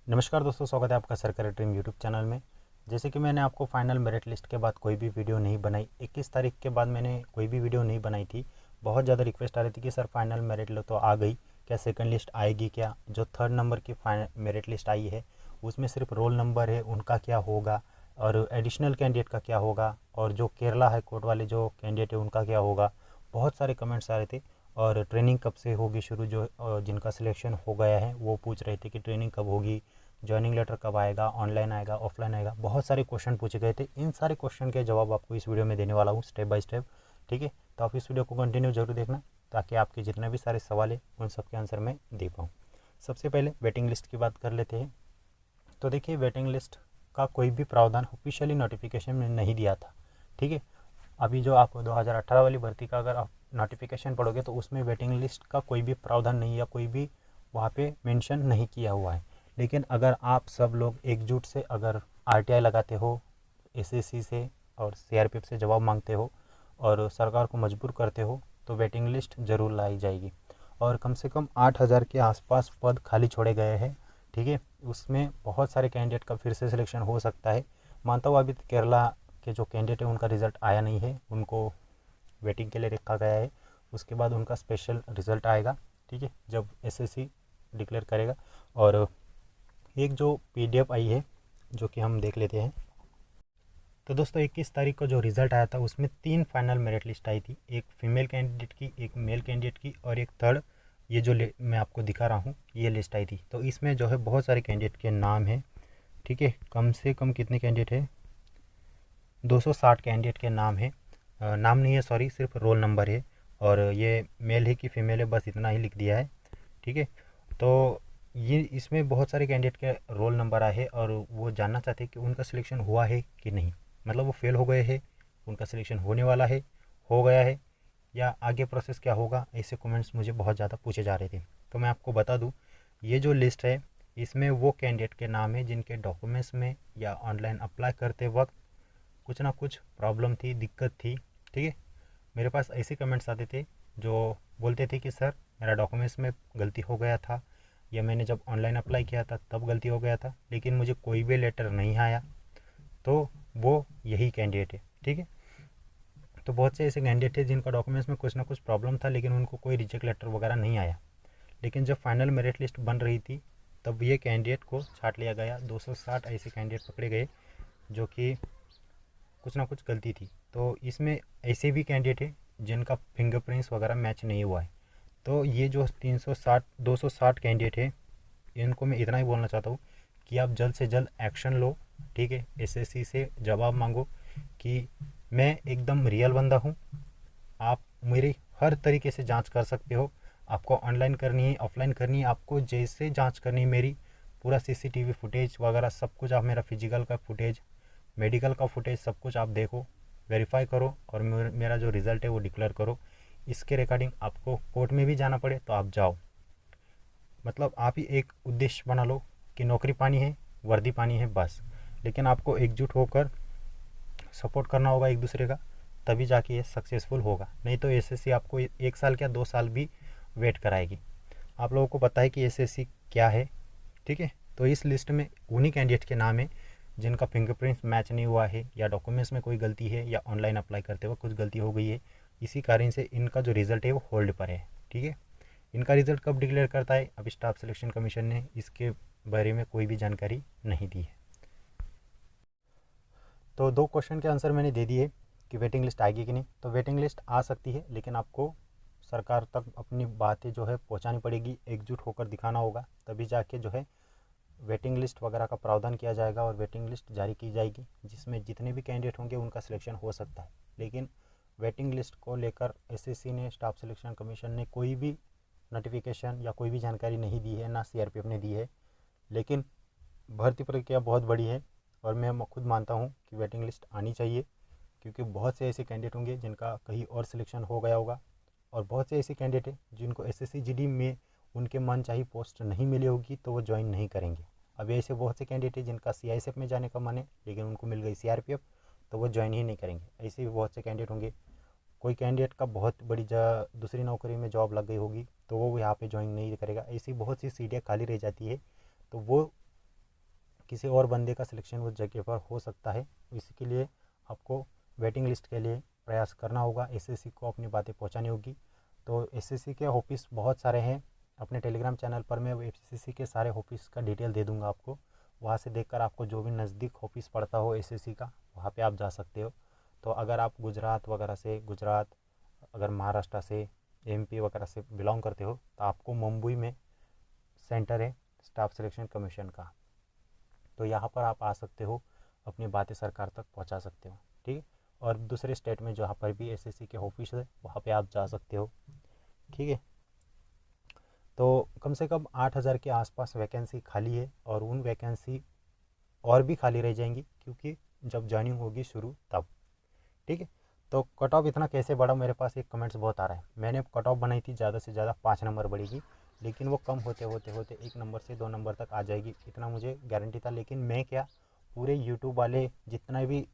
नमस्कार दोस्तों, स्वागत है आपका सरकारी ड्रीम यूट्यूब चैनल में। जैसे कि मैंने आपको फाइनल मेरिट लिस्ट के बाद कोई भी वीडियो नहीं बनाई, 21 तारीख के बाद मैंने कोई भी वीडियो नहीं बनाई थी। बहुत ज़्यादा रिक्वेस्ट आ रही थी कि सर फाइनल मेरिट लिस्ट तो आ गई, क्या सेकंड लिस्ट आएगी? क्या जो थर्ड नंबर की मेरिट लिस्ट आई है उसमें सिर्फ रोल नंबर है, उनका क्या होगा? और एडिशनल कैंडिडेट का क्या होगा? और जो केरला हाई कोर्ट वाले जो कैंडिडेट है उनका क्या होगा? बहुत सारे कमेंट्स आ रहे थे। और ट्रेनिंग कब से होगी शुरू? जो जिनका सिलेक्शन हो गया है वो पूछ रहे थे कि ट्रेनिंग कब होगी, जॉइनिंग लेटर कब आएगा, ऑनलाइन आएगा, ऑफलाइन आएगा। बहुत सारे क्वेश्चन पूछे गए थे। इन सारे क्वेश्चन के जवाब आपको इस वीडियो में देने वाला हूँ स्टेप बाय स्टेप। ठीक है, तो आप इस वीडियो को कंटिन्यू जरूर देखना ताकि आपके जितने भी सारे सवाल है उन सब के आंसर मैं दे पाऊँ। सबसे पहले वेटिंग लिस्ट की बात कर लेते हैं। तो देखिए, वेटिंग लिस्ट का कोई भी प्रावधान ऑफिशियली नोटिफिकेशन में नहीं दिया था। ठीक है, अभी जो आप 2018 वाली भर्ती का अगर आप नोटिफिकेशन पढ़ोगे तो उसमें वेटिंग लिस्ट का कोई भी प्रावधान नहीं या कोई भी वहाँ पे मेंशन नहीं किया हुआ है। लेकिन अगर आप सब लोग एकजुट से अगर आरटीआई लगाते हो, एसएससी से और सीआरपीएफ से जवाब मांगते हो और सरकार को मजबूर करते हो तो वेटिंग लिस्ट ज़रूर लाई जाएगी। और कम से कम 8,000 के आसपास पद खाली छोड़े गए हैं। ठीक है, उसमें बहुत सारे कैंडिडेट का फिर से सिलेक्शन हो सकता है। मानता हूँ अभी केरला के जो कैंडिडेट है उनका रिज़ल्ट आया नहीं है, उनको वेटिंग के लिए रखा गया है। उसके बाद उनका स्पेशल रिज़ल्ट आएगा। ठीक है, जब एसएससी डिक्लेयर करेगा। और एक जो पीडीएफ आई है जो कि हम देख लेते हैं। तो दोस्तों 21 तारीख को जो रिज़ल्ट आया था उसमें 3 फाइनल मेरिट लिस्ट आई थी, एक फीमेल कैंडिडेट की, एक मेल कैंडिडेट की और एक थर्ड ये जो मैं आपको दिखा रहा हूँ ये लिस्ट आई थी। तो इसमें जो है बहुत सारे कैंडिडेट के नाम हैं। ठीक है, कम से कम कितने कैंडिडेट है? 260 कैंडिडेट के नाम है। नाम नहीं है, सॉरी, सिर्फ रोल नंबर है। और ये मेल है कि फीमेल है, बस इतना ही लिख दिया है। ठीक है, तो ये इसमें बहुत सारे कैंडिडेट के रोल नंबर आए हैं और वो जानना चाहते हैं कि उनका सिलेक्शन हुआ है कि नहीं। मतलब वो फेल हो गए हैं, उनका सिलेक्शन होने वाला है, हो गया है, या आगे प्रोसेस क्या होगा। ऐसे कमेंट्स मुझे बहुत ज़्यादा पूछे जा रहे थे। तो मैं आपको बता दूँ, ये जो लिस्ट है इसमें वो कैंडिडेट के नाम है जिनके डॉक्यूमेंट्स में या ऑनलाइन अप्लाई करते वक्त कुछ ना कुछ प्रॉब्लम थी, दिक्कत थी। ठीक है, मेरे पास ऐसे कमेंट्स आते थे जो बोलते थे कि सर मेरा डॉक्यूमेंट्स में गलती हो गया था, या मैंने जब ऑनलाइन अप्लाई किया था तब गलती हो गया था, लेकिन मुझे कोई भी लेटर नहीं आया। तो वो यही कैंडिडेट है। ठीक है, तो बहुत से ऐसे कैंडिडेट थे जिनका डॉक्यूमेंट्स में कुछ ना कुछ प्रॉब्लम था लेकिन उनको कोई रिजेक्ट लेटर वगैरह नहीं आया। लेकिन जब फाइनल मेरिट लिस्ट बन रही थी तब ये कैंडिडेट को छांट लिया गया। 260 ऐसे कैंडिडेट पकड़े गए जो कि कुछ ना कुछ गलती थी। तो इसमें ऐसे भी कैंडिडेट है जिनका फिंगरप्रिंट्स वगैरह मैच नहीं हुआ है। तो ये जो 360 260 कैंडिडेट है इनको मैं इतना ही बोलना चाहता हूँ कि आप जल्द से जल्द एक्शन लो। ठीक है, एसएससी से जवाब मांगो कि मैं एकदम रियल बंदा हूँ, आप मेरी हर तरीके से जांच कर सकते हो। आपको ऑनलाइन करनी है, ऑफलाइन करनी है, आपको जैसे जांच करनी है मेरी, पूरा सीसीटीवी फुटेज वगैरह सब कुछ, आप मेरा फिजिकल का फुटेज, मेडिकल का फुटेज सब कुछ आप देखो, वेरीफाई करो और मेरा जो रिज़ल्ट है वो डिक्लेयर करो। इसके रिगार्डिंग आपको कोर्ट में भी जाना पड़े तो आप जाओ। मतलब आप ही एक उद्देश्य बना लो कि नौकरी पानी है, वर्दी पानी है, बस। लेकिन आपको एकजुट होकर सपोर्ट करना होगा एक दूसरे का, तभी जाके ये सक्सेसफुल होगा। नहीं तो एसएससी आपको 1 साल क्या 2 साल भी वेट कराएगी। आप लोगों को पता है कि एसएससी क्या है। ठीक है, तो इस लिस्ट में उन्हीं कैंडिडेट के नाम है जिनका फिंगरप्रिंट्स मैच नहीं हुआ है, या डॉक्यूमेंट्स में कोई गलती है, या ऑनलाइन अप्लाई करते वक्त कुछ गलती हो गई है। इसी कारण से इनका जो रिज़ल्ट है वो होल्ड पर है। ठीक है, इनका रिज़ल्ट कब डिक्लेयर करता है अभी स्टाफ सिलेक्शन कमीशन ने इसके बारे में कोई भी जानकारी नहीं दी है। तो 2 क्वेश्चन के आंसर मैंने दे दिए कि वेटिंग लिस्ट आएगी कि नहीं। तो वेटिंग लिस्ट आ सकती है लेकिन आपको सरकार तक अपनी बातें जो है पहुंचानी पड़ेगी, एकजुट होकर दिखाना होगा, तभी जाके जो है वेटिंग लिस्ट वगैरह का प्रावधान किया जाएगा और वेटिंग लिस्ट जारी की जाएगी जिसमें जितने भी कैंडिडेट होंगे उनका सिलेक्शन हो सकता है। लेकिन वेटिंग लिस्ट को लेकर एसएससी ने, स्टाफ सिलेक्शन कमीशन ने कोई भी नोटिफिकेशन या कोई भी जानकारी नहीं दी है, ना सीआरपीएफ ने दी है। लेकिन भर्ती प्रक्रिया बहुत बड़ी है और मैं खुद मानता हूँ कि वेटिंग लिस्ट आनी चाहिए, क्योंकि बहुत से ऐसे कैंडिडेट होंगे जिनका कहीं और सिलेक्शन हो गया होगा, और बहुत से ऐसे कैंडिडेट हैं जिनको एसएससी जीडी में उनके मन चाही पोस्ट नहीं मिली होगी तो वो ज्वाइन नहीं करेंगे। अभी ऐसे बहुत से कैंडिडेट हैं जिनका सीआईएसएफ में जाने का मन है लेकिन उनको मिल गई सीआरपीएफ तो वो ज्वाइन ही नहीं करेंगे। ऐसे भी बहुत से कैंडिडेट होंगे। कोई कैंडिडेट का बहुत बड़ी दूसरी नौकरी में जॉब लग गई होगी तो वो यहाँ पे ज्वाइन नहीं करेगा। ऐसी बहुत सी सीटें खाली रह जाती है, तो वो किसी और बंदे का सिलेक्शन उस जगह पर हो सकता है। इसके लिए आपको वेटिंग लिस्ट के लिए प्रयास करना होगा, एसएससी को अपनी बातें पहुंचानी होगी। तो एसएससी के ऑफिस बहुत सारे हैं, अपने टेलीग्राम चैनल पर मैं एसएससी के सारे ऑफिस का डिटेल दे दूंगा आपको। वहाँ से देखकर आपको जो भी नज़दीक ऑफिस पड़ता हो एसएससी का, वहाँ पे आप जा सकते हो। तो अगर आप गुजरात वगैरह से, अगर महाराष्ट्र से, एमपी वगैरह से बिलोंग करते हो, तो आपको मुंबई में सेंटर है स्टाफ सिलेक्शन कमीशन का। तो यहाँ पर आप आ सकते हो, अपनी बातें सरकार तक पहुँचा सकते हो, ठीक है। और दूसरे स्टेट में जहाँ पर भी एसएससी के ऑफिस है, वहाँ पे आप जा सकते हो, ठीक है। तो कम से कम 8,000 के आसपास वैकेंसी खाली है, और उन वैकेंसी और भी खाली रह जाएंगी क्योंकि जब ज्वाइनिंग होगी शुरू तब, ठीक है। तो कट ऑफ इतना कैसे बढ़ा, मेरे पास एक कमेंट्स बहुत आ रहा है। मैंने कट ऑफ बनाई थी ज़्यादा से ज़्यादा 5 नंबर बढ़ेगी, लेकिन वो कम होते होते होते 1 नंबर से 2 नंबर तक आ जाएगी, इतना मुझे गारंटी था। लेकिन मैं क्या, पूरे यूट्यूब वाले जितना भी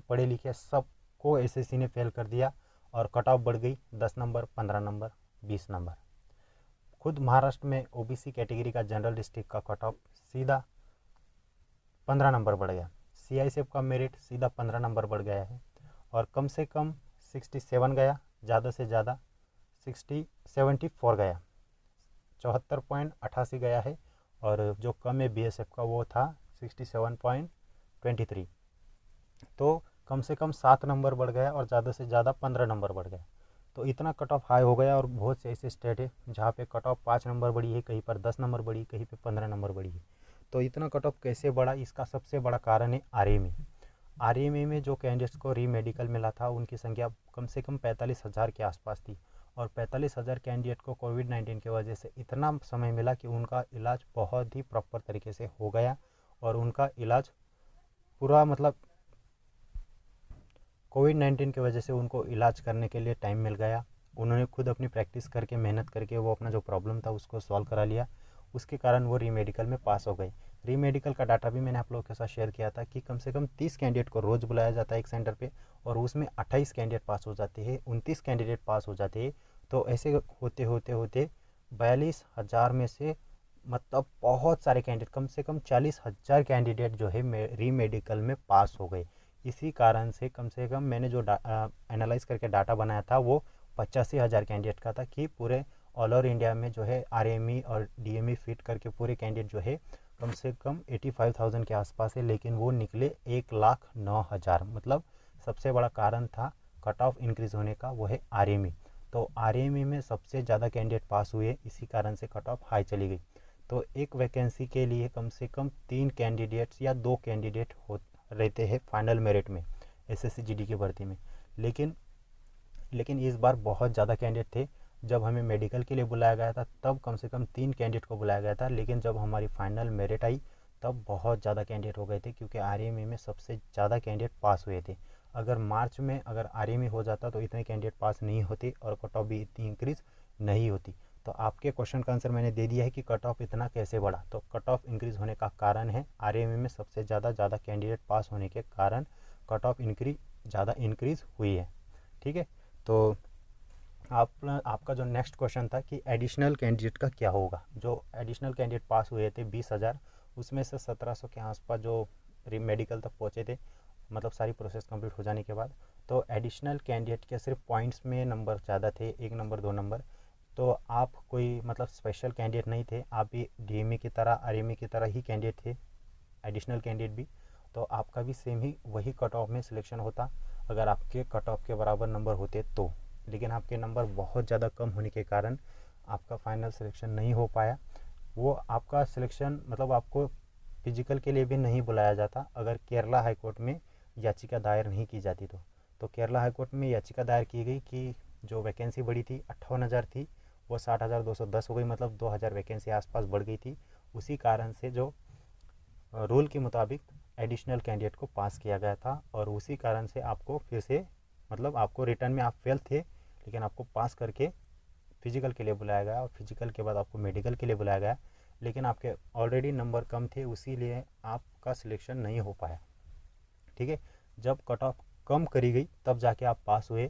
पढ़े लिखे सबको एसएससी ने फेल कर दिया, और कट ऑफ बढ़ गई 10 नंबर, 15 नंबर, 20 नंबर। खुद महाराष्ट्र में ओबीसी कैटेगरी का जनरल डिस्ट्रिक्ट का कट ऑफ सीधा 15 नंबर बढ़ गया, सीआईएसएफ का मेरिट सीधा 15 नंबर बढ़ गया है, और कम से कम 67 गया, ज़्यादा से ज़्यादा 74 गया, 74.88 गया है। और जो कम है बीएसएफ का वो था 67.23। तो कम से कम 7 नंबर बढ़ गया, और ज़्यादा से ज़्यादा 15 नंबर बढ़ गया। तो इतना कट ऑफ हाई हो गया। और बहुत से ऐसे स्टेट है जहाँ पे कट ऑफ 5 नंबर बढ़ी है, कहीं पर 10 नंबर बढ़ी, कहीं पे 15 नंबर बढ़ी है। तो इतना कट ऑफ कैसे बढ़ा, इसका सबसे बड़ा कारण है आरएमए में जो कैंडिडेट्स को री मेडिकल मिला था, उनकी संख्या कम से कम 45,000 के आसपास थी, और 45,000 कैंडिडेट को कोविड-19 की वजह से इतना समय मिला कि उनका इलाज बहुत ही प्रॉपर तरीके से हो गया, और उनका इलाज पूरा मतलब कोविड-19 की वजह से उनको इलाज करने के लिए टाइम मिल गया। उन्होंने खुद अपनी प्रैक्टिस करके, मेहनत करके वो अपना जो प्रॉब्लम था उसको सॉल्व करा लिया, उसके कारण वो री मेडिकल में पास हो गए। री मेडिकल का डाटा भी मैंने आप लोगों के साथ शेयर किया था कि कम से कम 30 कैंडिडेट को रोज़ बुलाया जाता है एक सेंटर पे, और उसमें 28 कैंडिडेट पास हो जाते हैं, 29 कैंडिडेट पास हो जाते हैं। तो ऐसे होते होते होते 42,000 में से मतलब बहुत सारे कैंडिडेट, कम से कम 40,000 कैंडिडेट जो है री मेडिकल में पास हो गए। इसी कारण से कम मैंने जो एनालाइज करके डाटा बनाया था वो 85,000 कैंडिडेट का था, कि पूरे ऑल ओवर इंडिया में जो है आरएमई और डीएमई फिट करके पूरे कैंडिडेट जो है कम से कम 85,000 के आसपास है। लेकिन वो निकले 1,09,000। मतलब सबसे बड़ा कारण था कट ऑफ इंक्रीज़ होने का, वो है आरएमई। तो आरएमई में सबसे ज़्यादा कैंडिडेट पास हुए, इसी कारण से कट ऑफ हाई चली गई। तो एक वैकेंसी के लिए कम से कम 3 कैंडिडेट्स या 2 कैंडिडेट रहते हैं फाइनल मेरिट में एसएससी जीडी की भर्ती में। लेकिन इस बार बहुत ज़्यादा कैंडिडेट थे। जब हमें मेडिकल के लिए बुलाया गया था तब कम से कम 3 कैंडिडेट को बुलाया गया था, लेकिन जब हमारी फाइनल मेरिट आई तब बहुत ज़्यादा कैंडिडेट हो गए थे, क्योंकि आरएमई में सबसे ज़्यादा कैंडिडेट पास हुए थे। अगर मार्च में अगर आरएमई हो जाता तो इतने कैंडिडेट पास नहीं होते, और कट ऑफ भी इतनी इंक्रीज़ नहीं होती। तो आपके क्वेश्चन का आंसर मैंने दे दिया है कि कट ऑफ इतना कैसे बढ़ा। तो कट ऑफ इंक्रीज़ होने का कारण है आरएमई में सबसे ज़्यादा कैंडिडेट पास होने के कारण कट ऑफ ज़्यादा इंक्रीज़ हुई है, ठीक है। तो आपका जो नेक्स्ट क्वेश्चन था कि एडिशनल कैंडिडेट का क्या होगा। जो एडिशनल कैंडिडेट पास हुए थे 20,000, उसमें से 1,700 के आसपास जो मेडिकल तक पहुँचे थे, मतलब सारी प्रोसेस कंप्लीट हो जाने के बाद। तो एडिशनल कैंडिडेट के सिर्फ पॉइंट्स में नंबर ज़्यादा थे, 1 नंबर 2 नंबर। तो आप कोई मतलब स्पेशल कैंडिडेट नहीं थे, आप भी डीएमई की तरह, आरएमई की तरह ही कैंडिडेट थे, एडिशनल कैंडिडेट भी। तो आपका भी सेम ही वही कट ऑफ में सिलेक्शन होता अगर आपके कट ऑफ के बराबर नंबर होते तो। लेकिन आपके नंबर बहुत ज़्यादा कम होने के कारण आपका फाइनल सिलेक्शन नहीं हो पाया। वो आपका सिलेक्शन मतलब आपको फिजिकल के लिए भी नहीं बुलाया जाता अगर केरला हाई कोर्ट में याचिका दायर नहीं की जाती तो केरला हाई कोर्ट में याचिका दायर की गई कि जो वैकेंसी बढ़ी थी 58,000 थी, वो 60,210 हो गई, मतलब 2,000 वैकेंसी आसपास बढ़ गई थी। उसी कारण से जो रूल के मुताबिक एडिशनल कैंडिडेट को पास किया गया था, और उसी कारण से आपको फिर से मतलब आपको रिटर्न में आप फेल थे, लेकिन आपको पास करके फिजिकल के लिए बुलाया गया, और फिजिकल के बाद आपको मेडिकल के लिए बुलाया गया। लेकिन आपके ऑलरेडी नंबर कम थे, उसीलिए आपका सिलेक्शन नहीं हो पाया, ठीक है। जब कट ऑफ कम करी गई तब जाके आप पास हुए,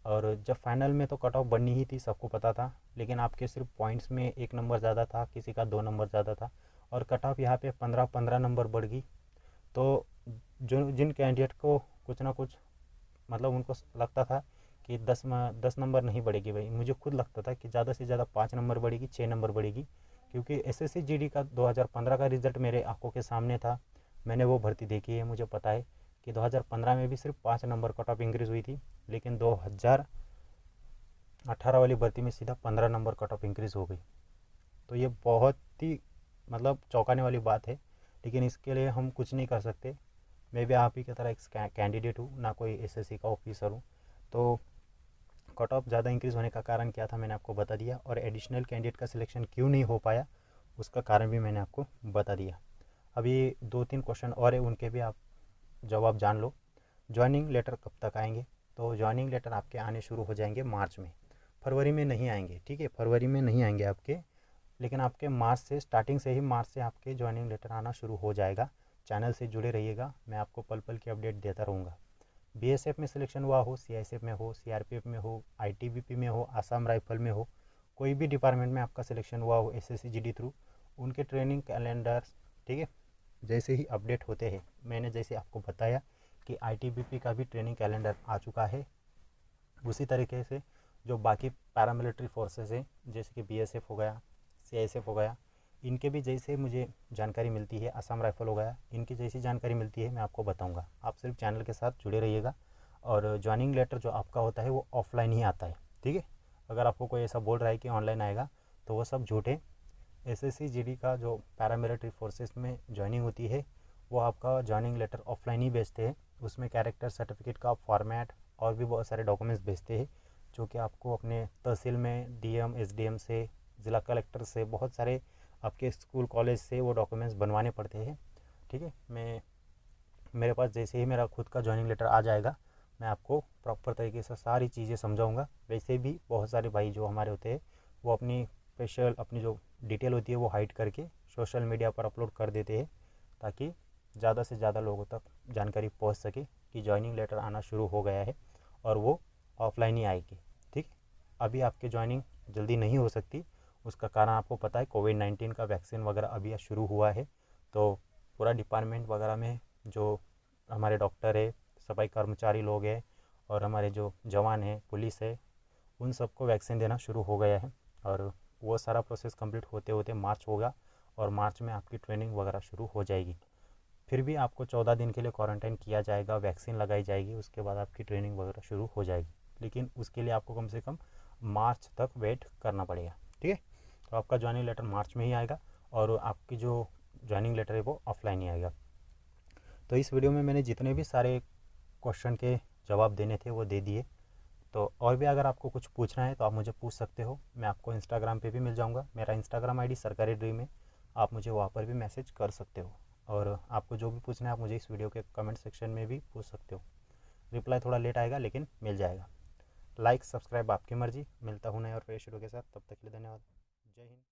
और जब फाइनल में तो कट ऑफ बढ़नी ही थी, सबको पता था। लेकिन आपके सिर्फ पॉइंट्स में 1 नंबर ज़्यादा था, किसी का 2 नंबर ज़्यादा था, और कट ऑफ यहाँ पे 15 नंबर बढ़ गई। तो जो जिन कैंडिडेट को कुछ ना कुछ मतलब उनको लगता था कि 10 नंबर नहीं बढ़ेगी भाई, मुझे खुद लगता था कि ज़्यादा से ज़्यादा 5 नंबर बढ़ेगी, 6 नंबर बढ़ेगी, क्योंकि एसएससी जीडी का 2015 का रिज़ल्ट मेरे आंखों के सामने था। मैंने वो भर्ती देखी है, मुझे पता है कि 2015 में भी सिर्फ 5 नंबर कट ऑफ इंक्रीज़ हुई थी, लेकिन 2018 वाली भर्ती में सीधा 15 नंबर कट ऑफ इंक्रीज़ हो गई। तो ये बहुत ही मतलब चौंकाने वाली बात है, लेकिन इसके लिए हम कुछ नहीं कर सकते। मैं भी आप ही की तरह एक कैंडिडेट हूँ, ना कोई एसएससी का ऑफिसर हूँ। तो कट ऑफ ज़्यादा इंक्रीज़ होने का कारण क्या था मैंने आपको बता दिया, और एडिशनल कैंडिडेट का सिलेक्शन क्यों नहीं हो पाया उसका कारण भी मैंने आपको बता दिया। अभी 2-3 क्वेश्चन और है, उनके भी आप जवाब जान लो। ज्वाइनिंग लेटर कब तक आएंगे? तो ज्वाइनिंग लेटर आपके आने शुरू हो जाएंगे मार्च में, फरवरी में नहीं आएंगे, ठीक है, फरवरी में नहीं आएंगे आपके, लेकिन आपके मार्च से, स्टार्टिंग से ही मार्च से आपके ज्वाइनिंग लेटर आना शुरू हो जाएगा। चैनल से जुड़े रहिएगा, मैं आपको पल पल की अपडेट देता रहूँगा। बीएसएफ में सिलेक्शन हुआ हो, सीआईएसएफ में हो, सीआरपीएफ में हो, आईटीबीपी में हो, आसाम राइफल में हो, कोई भी डिपार्टमेंट में आपका सिलेक्शन हुआ हो एसएससी जीडी थ्रू, उनके ट्रेनिंग कैलेंडर, ठीक है, जैसे ही अपडेट होते हैं, मैंने जैसे आपको बताया कि आईटीबीपी का भी ट्रेनिंग कैलेंडर आ चुका है, उसी तरीके से जो बाकी पैरामिलिट्री फोर्सेस हैं जैसे कि बीएसएफ हो गया, सीआईएसएफ हो गया, इनके भी जैसे मुझे जानकारी मिलती है, असम राइफल हो गया, इनकी जैसी जानकारी मिलती है मैं आपको बताऊंगा। आप सिर्फ चैनल के साथ जुड़े रहिएगा। और ज्वाइनिंग लेटर जो आपका होता है वो ऑफलाइन ही आता है, ठीक है। अगर आपको कोई ऐसा बोल रहा है कि ऑनलाइन आएगा तो वो सब झूठे। एसएससी जीडी का जो पैरामिलिट्री फोर्सेस में ज्वाइनिंग होती है वो आपका ज्वाइनिंग लेटर ऑफलाइन ही भेजते हैं। उसमें कैरेक्टर सर्टिफिकेट का फॉर्मेट और भी बहुत सारे डॉक्यूमेंट्स भेजते हैं, जो कि आपको अपने तहसील में डीएम एसडीएम से, ज़िला कलेक्टर से, बहुत सारे आपके स्कूल कॉलेज से वो डॉक्यूमेंट्स बनवाने पड़ते हैं, ठीक है। मेरे पास जैसे ही मेरा खुद का ज्वाइनिंग लेटर आ जाएगा मैं आपको प्रॉपर तरीके से सारी चीज़ें समझाऊंगा। वैसे भी बहुत सारे भाई जो हमारे होते हैं वो अपनी स्पेशल अपनी जो डिटेल होती है वो हाइड करके सोशल मीडिया पर अपलोड कर देते हैं, ताकि ज़्यादा से ज़्यादा लोगों तक जानकारी पहुंच सके कि ज्वाइनिंग लेटर आना शुरू हो गया है और वो ऑफलाइन ही आएगी, ठीक। अभी आपकी ज्वाइनिंग जल्दी नहीं हो सकती, उसका कारण आपको पता है, कोविड-19 का वैक्सीन वगैरह अभी शुरू हुआ है। तो पूरा डिपार्टमेंट वगैरह में जो हमारे डॉक्टर है, सफाई कर्मचारी लोग हैं और हमारे जो जवान हैं, पुलिस है, उन सबको वैक्सीन देना शुरू हो गया है। और वो सारा प्रोसेस कंप्लीट होते होते मार्च होगा और मार्च में आपकी ट्रेनिंग वगैरह शुरू हो जाएगी। फिर भी आपको 14 दिन के लिए क्वारंटाइन किया जाएगा, वैक्सीन लगाई जाएगी, उसके बाद आपकी ट्रेनिंग वगैरह शुरू हो जाएगी, लेकिन उसके लिए आपको कम से कम मार्च तक वेट करना पड़ेगा, ठीक है। तो आपका ज्वाइनिंग लेटर मार्च में ही आएगा और आपकी जो ज्वाइनिंग लेटर है वो ऑफलाइन ही आएगा। तो इस वीडियो में मैंने जितने भी सारे क्वेश्चन के जवाब देने थे वो दे दिए। तो और भी अगर आपको कुछ पूछना है तो आप मुझे पूछ सकते हो, मैं आपको इंस्टाग्राम पे भी मिल जाऊंगा, मेरा इंस्टाग्राम आईडी सरकारी ड्रीम है, आप मुझे वहाँ पर भी मैसेज कर सकते हो। और आपको जो भी पूछना है आप मुझे इस वीडियो के कमेंट सेक्शन में भी पूछ सकते हो। रिप्लाई थोड़ा लेट आएगा लेकिन मिल जाएगा। लाइक सब्सक्राइब आपकी मर्जी। मिलता हूँ नए और फ्रेश वीडियो के साथ, तब तक के लिए धन्यवाद। जय हिंद।